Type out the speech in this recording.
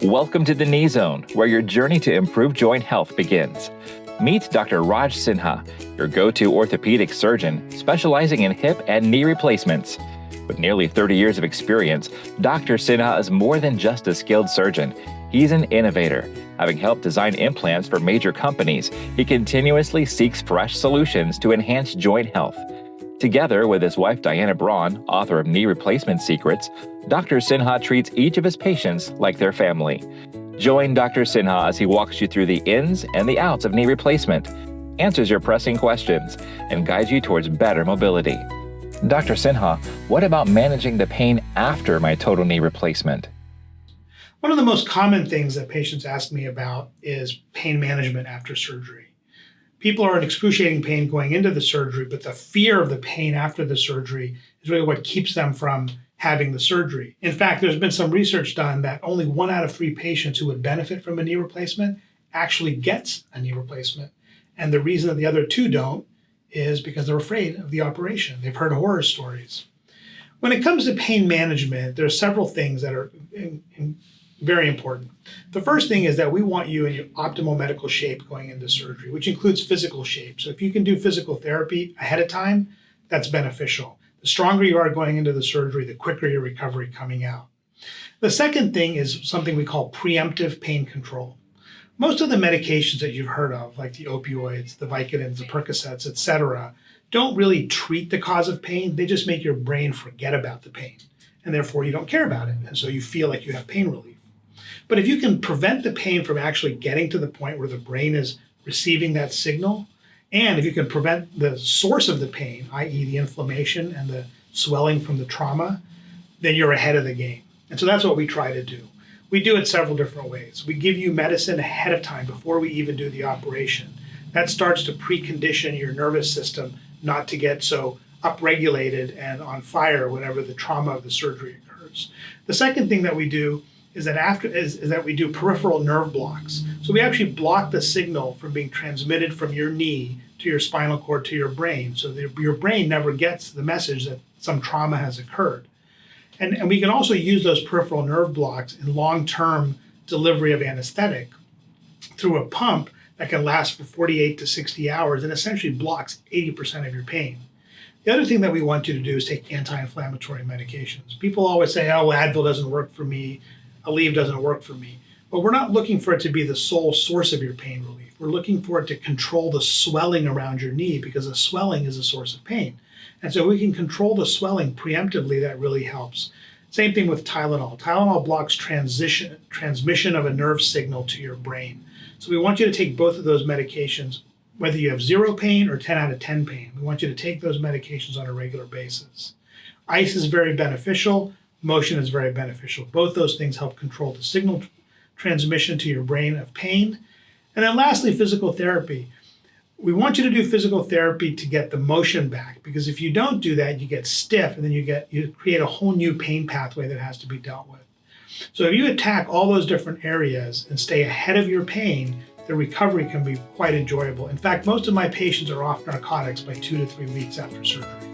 Welcome to the Knee Zone, where your journey to improve joint health begins. Meet Dr. Raj Sinha, your go-to orthopedic surgeon specializing in hip and knee replacements. With nearly 30 years of experience, Dr. Sinha is more than just a skilled surgeon. He's an innovator. Having helped design implants for major companies, he continuously seeks fresh solutions to enhance joint health. Together with his wife Diana Braun, author of Knee Replacement Secrets, Dr. Sinha treats each of his patients like their family. Join Dr. Sinha as he walks you through the ins and the outs of knee replacement, answers your pressing questions, and guides you towards better mobility. Dr. Sinha, what about managing the pain after my total knee replacement? One of the most common things that patients ask me about is pain management after surgery. People are in excruciating pain going into the surgery, but the fear of the pain after the surgery is really what keeps them from having the surgery. In fact, there's been some research done that only 1 out of 3 patients who would benefit from a knee replacement actually gets a knee replacement. And the reason that the other 2 don't is because they're afraid of the operation. They've heard horror stories. When it comes to pain management, there are several things that are very important. The first thing is that we want you in your optimal medical shape going into surgery, which includes physical shape. So if you can do physical therapy ahead of time, that's beneficial. The stronger you are going into the surgery, the quicker your recovery coming out. The second thing is something we call preemptive pain control. Most of the medications that you've heard of, like the opioids, the Vicodins, the Percocets, etc., don't really treat the cause of pain. They just make your brain forget about the pain, and therefore you don't care about it, and so you feel like you have pain relief. But if you can prevent the pain from actually getting to the point where the brain is receiving that signal, and if you can prevent the source of the pain, i.e. the inflammation and the swelling from the trauma, then you're ahead of the game. And so that's what we try to do. We do it several different ways. We give you medicine ahead of time before we even do the operation. That starts to precondition your nervous system not to get so upregulated and on fire whenever the trauma of the surgery occurs. The second thing that we do is that we do peripheral nerve blocks. So we actually block the signal from being transmitted from your knee to your spinal cord to your brain, so that your brain never gets the message that some trauma has occurred. And we can also use those peripheral nerve blocks in long-term delivery of anesthetic through a pump that can last for 48 to 60 hours and essentially blocks 80% of your pain. The other thing that we want you to do is take anti-inflammatory medications. People always say, oh, well, Advil doesn't work for me, Aleve doesn't work for me. But we're not looking for it to be the sole source of your pain relief. We're looking for it to control the swelling around your knee, because the swelling is a source of pain. And so we can control the swelling preemptively. That really helps. Same thing with Tylenol. Tylenol blocks transmission of a nerve signal to your brain. So we want you to take both of those medications, whether you have 0 pain or 10 out of 10 pain. We want you to take those medications on a regular basis. Ice is very beneficial. Motion is very beneficial. Both those things help control the signal transmission to your brain of pain. And then lastly, physical therapy. We want you to do physical therapy to get the motion back, because if you don't do that, you get stiff, and then you create a whole new pain pathway that has to be dealt with. So if you attack all those different areas and stay ahead of your pain, the recovery can be quite enjoyable. In fact, most of my patients are off narcotics by 2 to 3 weeks after surgery.